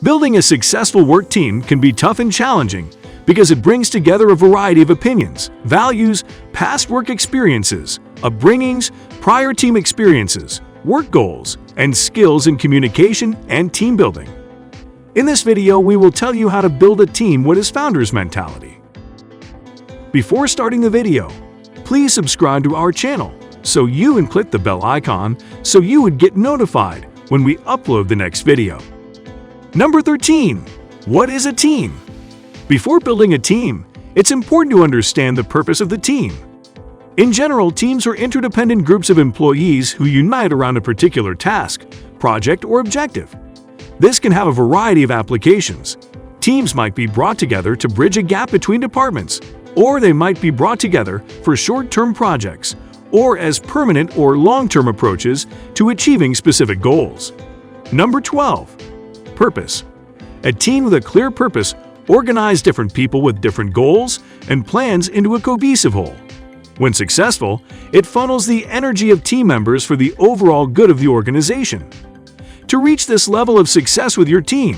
Building a successful work team can be tough and challenging because it brings together a variety of opinions, values, past work experiences, upbringings, prior team experiences, work goals, and skills in communication and team building. In this video, we will tell you how to build a team with founder's mentality. Before starting the video, please subscribe to our channel and click the bell icon so you would get notified when we upload the next video. Number 13. What is a team? Before building a team, it's important to understand the purpose of the team. In general, teams are interdependent groups of employees who unite around a particular task, project, or objective. This can have a variety of applications. Teams might be brought together to bridge a gap between departments, or they might be brought together for short-term projects, or as permanent or long-term approaches to achieving specific goals. Number 12. Purpose. A team with a clear purpose organizes different people with different goals and plans into a cohesive whole. When successful, it funnels the energy of team members for the overall good of the organization. To reach this level of success with your team,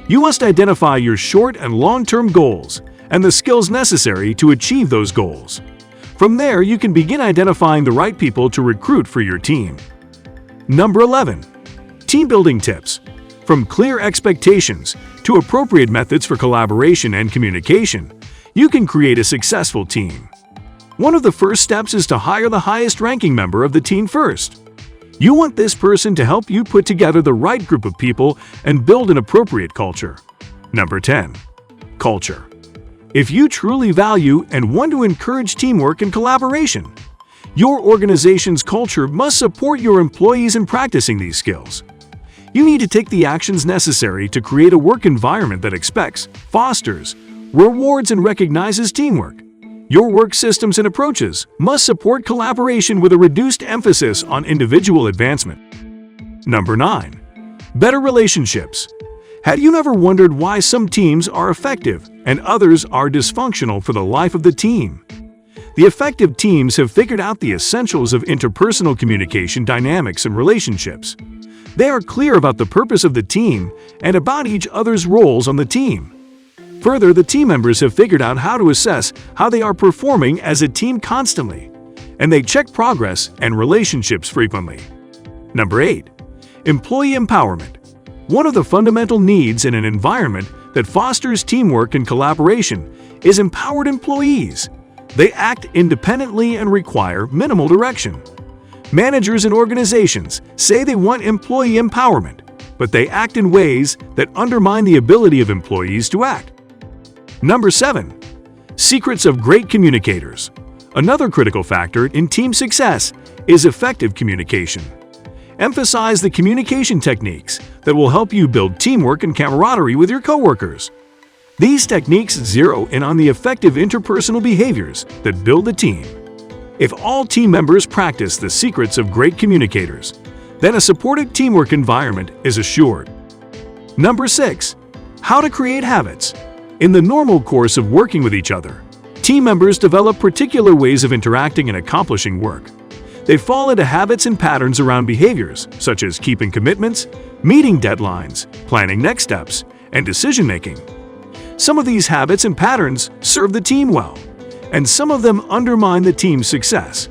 you must identify your short and long-term goals and the skills necessary to achieve those goals. From there, you can begin identifying the right people to recruit for your team. Number 11. Team building tips. From clear expectations to appropriate methods for collaboration and communication, you can create a successful team. One of the first steps is to hire the highest-ranking member of the team first. You want this person to help you put together the right group of people and build an appropriate culture. Number 10. Culture. If you truly value and want to encourage teamwork and collaboration, your organization's culture must support your employees in practicing these skills. You need to take the actions necessary to create a work environment that expects, fosters, rewards, and recognizes teamwork. Your work systems and approaches must support collaboration with a reduced emphasis on individual advancement. Number 9. Better relationships. Have you ever wondered why some teams are effective and others are dysfunctional for the life of the team? The effective teams have figured out the essentials of interpersonal communication dynamics and relationships. They are clear about the purpose of the team and about each other's roles on the team. Further, the team members have figured out how to assess how they are performing as a team constantly, and they check progress and relationships frequently. Number 8. Employee empowerment. One of the fundamental needs in an environment that fosters teamwork and collaboration is empowered employees. They act independently and require minimal direction. Managers and organizations say they want employee empowerment, but they act in ways that undermine the ability of employees to act. Number 7. Secrets of great communicators. Another critical factor in team success is effective communication. Emphasize the communication techniques that will help you build teamwork and camaraderie with your coworkers. These techniques zero in on the effective interpersonal behaviors that build a team. If all team members practice the secrets of great communicators, then a supportive teamwork environment is assured. Number 6. How to create habits. In the normal course of working with each other, team members develop particular ways of interacting and accomplishing work. They fall into habits and patterns around behaviors such as keeping commitments, meeting deadlines, planning next steps, and decision-making. Some of these habits and patterns serve the team well, and some of them undermine the team's success.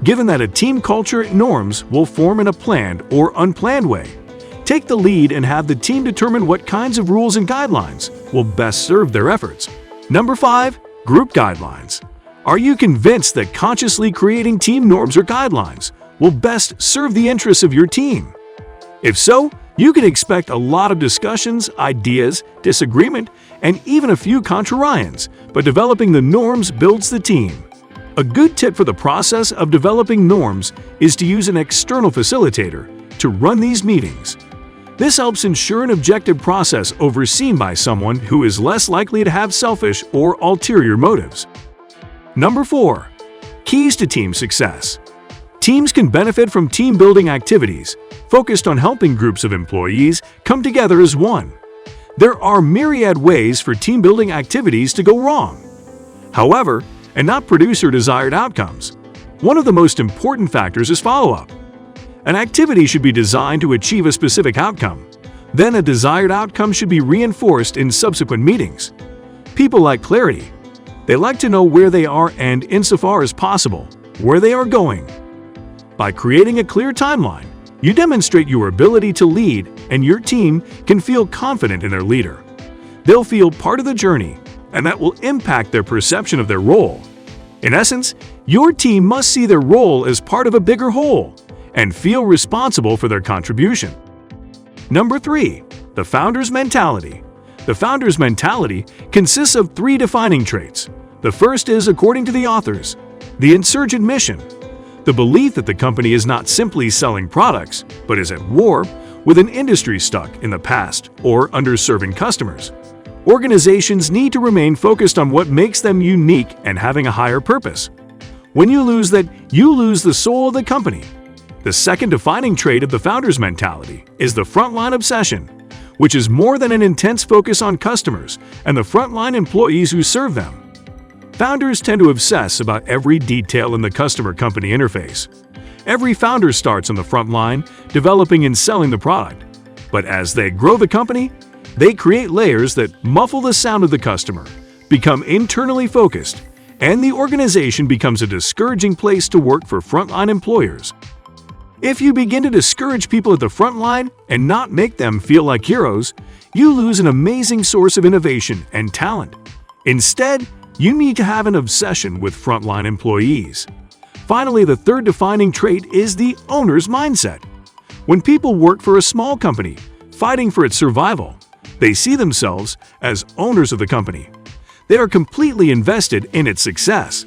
Given that a team culture norms will form in a planned or unplanned way, take the lead and have the team determine what kinds of rules and guidelines will best serve their efforts. Number 5. Group guidelines. Are you convinced that consciously creating team norms or guidelines will best serve the interests of your team? If so, you can expect a lot of discussions, ideas, disagreement, and even a few contrarians, but developing the norms builds the team. A good tip for the process of developing norms is to use an external facilitator to run these meetings. This helps ensure an objective process overseen by someone who is less likely to have selfish or ulterior motives. Number 4. Keys to team success. Teams can benefit from team-building activities focused on helping groups of employees come together as one. There are myriad ways for team-building activities to go wrong, however, and not produce your desired outcomes. One of the most important factors is follow-up. An activity should be designed to achieve a specific outcome. Then a desired outcome should be reinforced in subsequent meetings. People like clarity. They like to know where they are and, insofar as possible, where they are going. By creating a clear timeline, you demonstrate your ability to lead, and your team can feel confident in their leader. They'll feel part of the journey, and that will impact their perception of their role. In essence, your team must see their role as part of a bigger whole and feel responsible for their contribution. Number 3. The founder's mentality. The founder's mentality consists of 3 defining traits. The first is, according to the authors, the insurgent mission. The belief that the company is not simply selling products, but is at war with an industry stuck in the past or underserving customers. Organizations need to remain focused on what makes them unique and having a higher purpose. When you lose that, you lose the soul of the company. The second defining trait of the founder's mentality is the frontline obsession, which is more than an intense focus on customers and the frontline employees who serve them. Founders tend to obsess about every detail in the customer-company interface. Every founder starts on the front line, developing and selling the product. But as they grow the company, they create layers that muffle the sound of the customer, become internally focused, and the organization becomes a discouraging place to work for frontline employers. If you begin to discourage people at the front line and not make them feel like heroes, you lose an amazing source of innovation and talent. Instead, you need to have an obsession with frontline employees. Finally, the third defining trait is the owner's mindset. When people work for a small company, fighting for its survival, they see themselves as owners of the company. They are completely invested in its success.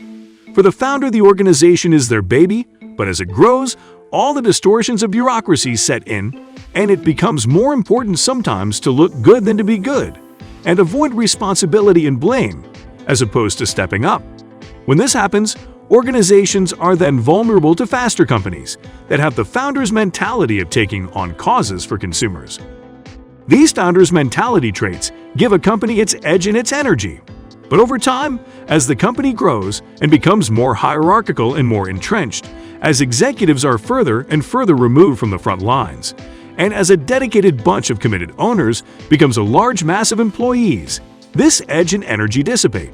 For the founder, the organization is their baby, but as it grows, all the distortions of bureaucracy set in, and it becomes more important sometimes to look good than to be good, and avoid responsibility and blame, as opposed to stepping up. When this happens, organizations are then vulnerable to faster companies that have the founder's mentality of taking on causes for consumers. These founder's mentality traits give a company its edge and its energy. But over time, as the company grows and becomes more hierarchical and more entrenched, as executives are further and further removed from the front lines, and as a dedicated bunch of committed owners becomes a large mass of employees, this edge and energy dissipate.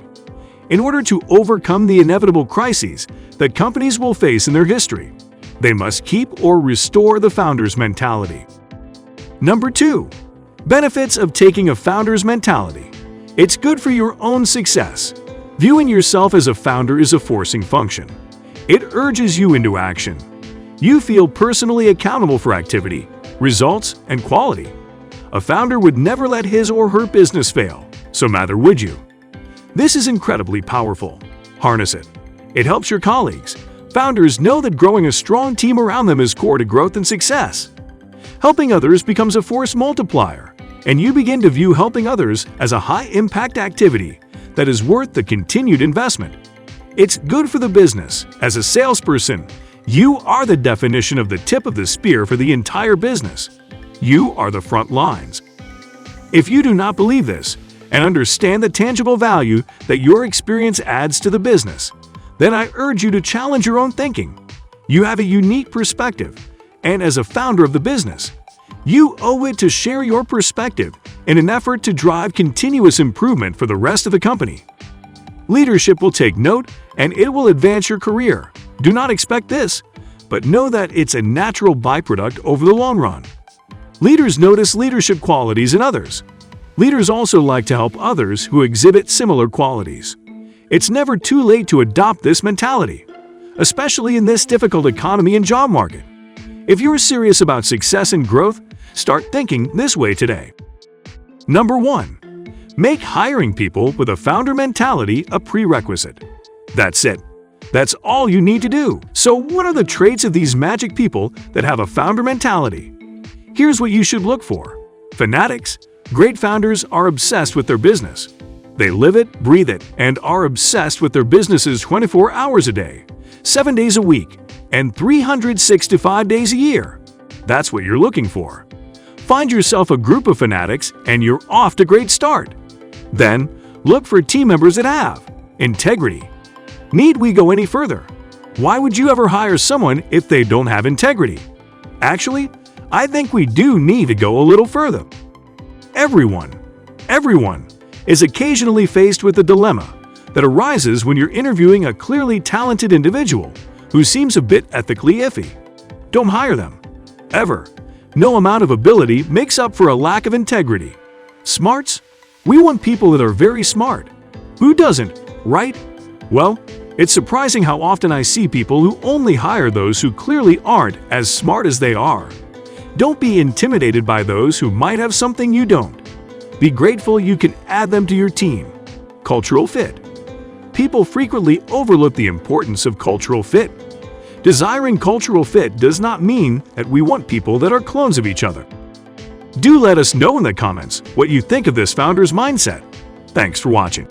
In order to overcome the inevitable crises that companies will face in their history, they must keep or restore the founder's mentality. Number 2. Benefits of taking a founder's mentality. It's good for your own success. Viewing yourself as a founder is a forcing function. It urges you into action. You feel personally accountable for activity, results, and quality. A founder would never let his or her business fail, so neither would you. This is incredibly powerful. Harness it. It helps your colleagues. Founders know that growing a strong team around them is core to growth and success. Helping others becomes a force multiplier, and you begin to view helping others as a high-impact activity that is worth the continued investment. It's good for the business. As a salesperson, you are the definition of the tip of the spear for the entire business. You are the front lines. If you do not believe this and understand the tangible value that your experience adds to the business, then I urge you to challenge your own thinking. You have a unique perspective, and as a founder of the business, you owe it to share your perspective in an effort to drive continuous improvement for the rest of the company. Leadership will take note, and it will advance your career. Do not expect this, but know that it's a natural byproduct over the long run. Leaders notice leadership qualities in others. Leaders also like to help others who exhibit similar qualities. It's never too late to adopt this mentality, especially in this difficult economy and job market. If you're serious about success and growth, start thinking this way today. Number 1. Make hiring people with a founder mentality a prerequisite. That's it. That's all you need to do. So what are the traits of these magic people that have a founder mentality? Here's what you should look for. Fanatics. Great founders are obsessed with their business. They live it, breathe it, and are obsessed with their businesses 24 hours a day, 7 days a week, and 365 days a year. That's what you're looking for. Find yourself a group of fanatics and you're off to a great start. Then, look for team members that have integrity. Need we go any further? Why would you ever hire someone if they don't have integrity? Actually, I think we do need to go a little further. Everyone is occasionally faced with a dilemma that arises when you're interviewing a clearly talented individual who seems a bit ethically iffy. Don't hire them. Ever. No amount of ability makes up for a lack of integrity. Smarts? We want people that are very smart. Who doesn't, right? Well, it's surprising how often I see people who only hire those who clearly aren't as smart as they are. Don't be intimidated by those who might have something you don't. Be grateful you can add them to your team. Cultural fit. People frequently overlook the importance of cultural fit. Desiring cultural fit does not mean that we want people that are clones of each other. Do let us know in the comments what you think of this founder's mindset. Thanks for watching.